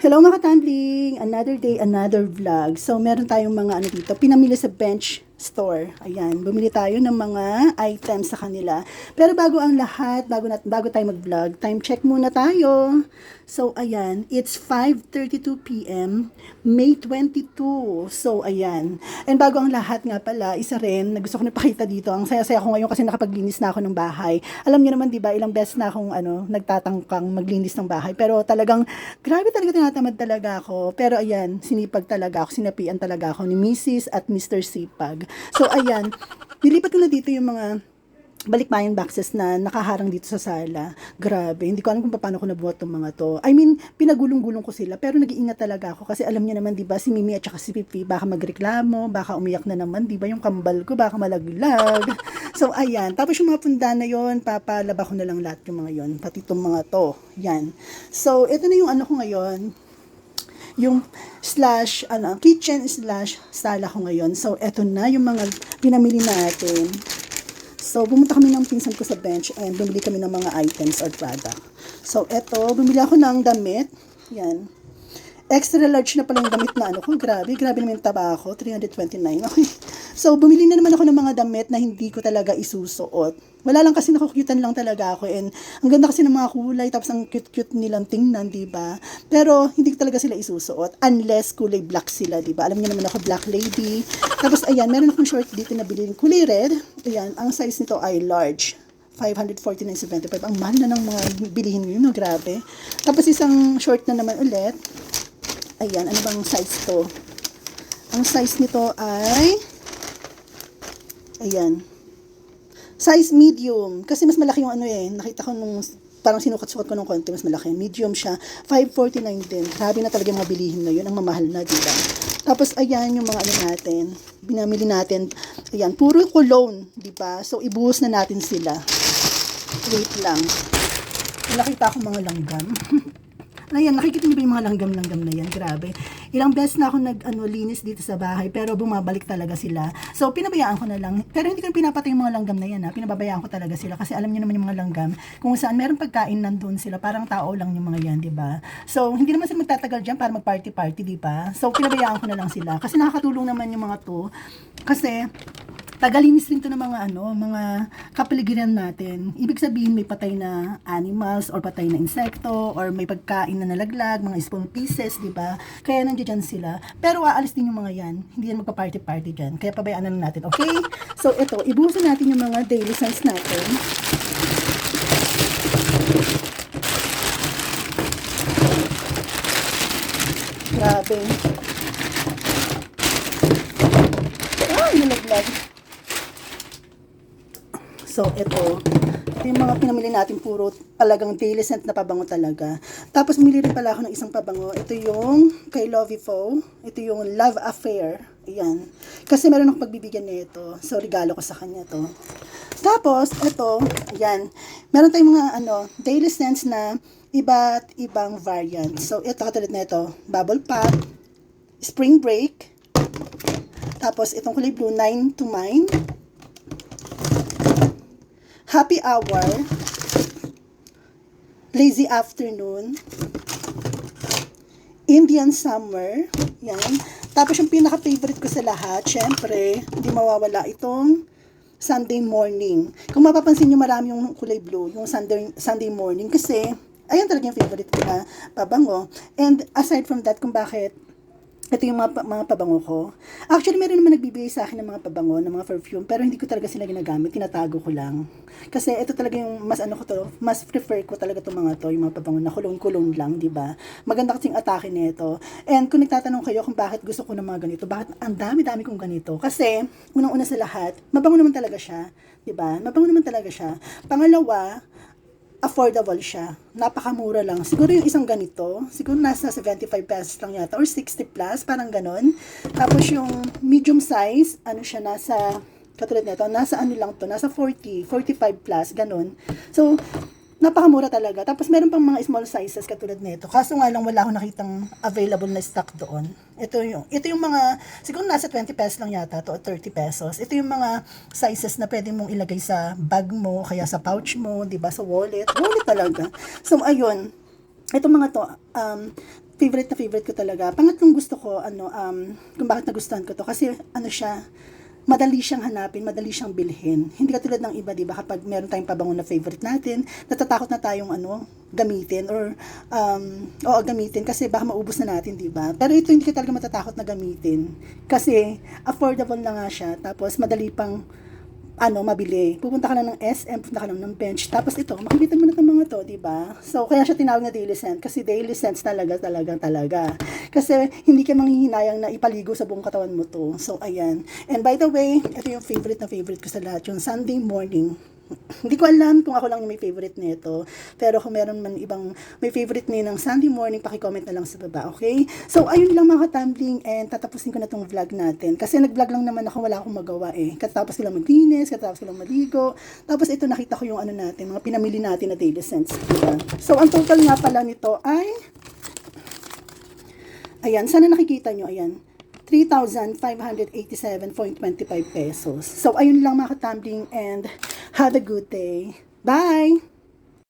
Hello mga katambling! Another day, another vlog. So, meron tayong mga ano dito, pinamili sa Bench Store. Ayan, bumili tayo ng mga items sa kanila. Pero bago ang lahat, bago tayo mag-vlog, time check muna tayo. So, ayan, it's 5:32 p.m., May 22. So, ayan. And bago ang lahat nga pala, isa rin, na gusto ko napakita dito, ang saya-saya ko ngayon kasi nakapaglinis na ako ng bahay. Alam niyo naman, di ba, ilang beses na akong nagtatangkang maglinis ng bahay. Pero talagang, grabe talaga tinatamad talaga ako. Pero ayan, sinipag talaga ako, sinapian talaga ako ni Mrs. at Mr. Sipag. So ayan, nilipat ko na dito yung mga balikbayan boxes na nakaharang dito sa sala. Grabe, hindi ko alam kung paano ko nabuhat tong mga to. I mean, pinagulong-gulong ko sila, pero nag-iingat talaga ako kasi alam niyo naman, di ba, si Mimi at saka si Pipi, baka magreklamo, baka umiyak na naman, di ba, yung kambal ko, baka malaglag. So, ayan. Tapos yung mga punda na yon, papalaba ko na lang lahat yung mga yon, pati itong mga to. Yan. So, ito na yung ano ko ngayon, yung kitchen slash sala ko ngayon. So, eto na yung mga pinamili natin. So, pumunta kami ng pinsan ko sa Bench and bumili kami ng mga items or product. So, eto, bumili ako ng damit. Yan. Extra large na pala yung damit na ano ko. Grabe naman yung taba ko. 329. Okay. So, bumili na naman ako ng mga damit na hindi ko talaga isusuot. Wala lang kasi nakukyutan lang talaga ako. And ang ganda kasi ng mga kulay. Tapos ang cute-cute nilang tingnan, diba? Pero, hindi ko talaga sila isusuot. Unless kulay black sila, diba? Alam niyo naman ako, black lady. Tapos, ayan, meron akong short dito na bilhin. Kulay red. Ayan, ang size nito ay large. 549.75. Ang mahal na ng mga bilihin yun, no? Grabe. Tapos, isang short na naman ulit. Ayan, ano bang size to? Ang size nito ay, ayan, size medium. Kasi mas malaki yung ano nakita ko nung, parang sinukat-sukat ko ng konti, mas malaki. Medium siya, 549 din. Grabe na talaga yung mga bilihin na yun, ang mamahal na, diba? Tapos, ayan, yung mga ano natin, binamili natin, ayan, puro cologne, diba? So, ibuhos na natin sila. Wait lang. Nakita ko mga langgam. Ayan, nakikita niyo ba yung mga langgam-langgam na yan? Grabe. Ilang beses na ako linis dito sa bahay, pero bumabalik talaga sila. So, pinabayaan ko na lang. Pero hindi ko pinapatay yung mga langgam na yan, ha. Pinababayaan ko talaga sila. Kasi alam niyo naman yung mga langgam, kung saan meron pagkain nandun sila, parang tao lang yung mga yan, di ba? So, hindi naman sila magtatagal dyan para mag-party-party, di ba? So, pinabayaan ko na lang sila. Kasi nakakatulong naman yung mga to. Kasi, tagalinis rin to ng mga kapaligiran natin. Ibig sabihin may patay na animals or patay na insekto or may pagkain na nalaglag, mga spoon pieces, di ba? Kaya nandiyan sila. Pero aalis din yung mga yan. Hindi yan magpa-party-party dyan. Kaya pabayaan na lang natin. Okay? So, ito. Ibuhusan natin yung mga daily sense natin. Grabe. Nalaglag. So, ito yung mga pinamili natin, puro talagang daily scent na pabango talaga. Tapos, mili rin pala ako ng isang pabango. Ito yung kay Lovey Fo. Ito yung Love Affair. Ayan. Kasi meron akong pagbibigyan nito. So, regalo ko sa kanya to. Tapos, ito, ayan. Meron tayong mga daily scents na iba't ibang variant. So, ito katulad na ito. Bubble Pop, Spring Break, tapos, itong kulay blue, 9 to Mine, Happy Hour, Lazy Afternoon, Indian Summer, yan. Tapos, yung pinaka-favorite ko sa lahat, syempre, hindi mawawala itong Sunday Morning. Kung mapapansin nyo, marami yung kulay blue, yung Sunday Morning, kasi, ayan talaga yung favorite ko na pabango. And, aside from that, kung bakit, ito yung mga pabango ko. Actually, meron naman nagbibigay sa akin ng mga pabango, ng mga perfume, pero hindi ko talaga sila ginagamit, tinatago ko lang. Kasi ito talaga yung mas prefer ko talaga itong mga to, yung mga pabango na kulong-kulong lang, di ba? Maganda kasing atake nito. And kung nagtatanong kayo kung bakit gusto ko ng mga ganito, bakit ang dami-dami kong ganito? Kasi, unang-una sa lahat, mabango naman talaga siya, di ba? Mabango naman talaga siya. Pangalawa, affordable siya. Napakamura lang. Siguro yung isang ganito, siguro nasa 75 pesos lang yata, or 60 plus, parang ganon. Tapos yung medium size, siya nasa, katulad nito, nasa lang to, nasa 40, 45 plus, ganon. So, napakamura talaga. Tapos meron pang mga small sizes katulad nito. Kaso nga lang wala akong nakitang available na stock doon. Ito yung mga, siguro nasa 20 pesos lang yata to, o 30 pesos. Ito yung mga sizes na pwede mong ilagay sa bag mo, kaya sa pouch mo, 'di ba, sa wallet. Wallet talaga. So ayun, itong mga to, favorite na favorite ko talaga. Pangatlong gusto ko, kung bakit nagustuhan ko to, kasi siya, madali siyang hanapin, madali siyang bilhin. Hindi katulad ng iba, di ba, kapag meron tayong pabango na favorite natin, natatakot na tayong gamitin or gamitin kasi baka maubos na natin, di ba? Pero ito hindi ka talaga matatakot na gamitin kasi affordable na nga siya, tapos madali pang mabili. Pupunta ka lang ng SM, pupunta ka lang ng bench. Tapos ito, makikita mo na itong mga to, di ba? So, kaya siya tinawag na daily scent. Kasi daily scents talaga. Kasi hindi ka manghihinayang na ipaligo sa buong katawan mo to. So, ayan. And by the way, ito yung favorite na favorite ko sa lahat. Yung Sunday morning. Hindi ko alam kung ako lang yung may favorite nito. Pero kung meron man ibang may favorite ni ng Sunday morning, paki-comment na lang sa baba, okay? So, ayun lang mga ka-tumbling, and tatapusin ko na tong vlog natin. Kasi nag-vlog lang naman ako, wala akong magawa eh. Katapos ko lang maglinis, katapos ko lang maligo. Tapos ito, nakita ko yung natin, mga pinamili natin na daily scents. Diba? So, ang total nga pala nito ay, ayan, sana nakikita nyo, ayan. 3,587.25 pesos. So, ayun lang mga ka-tumbling, and have a good day. Bye!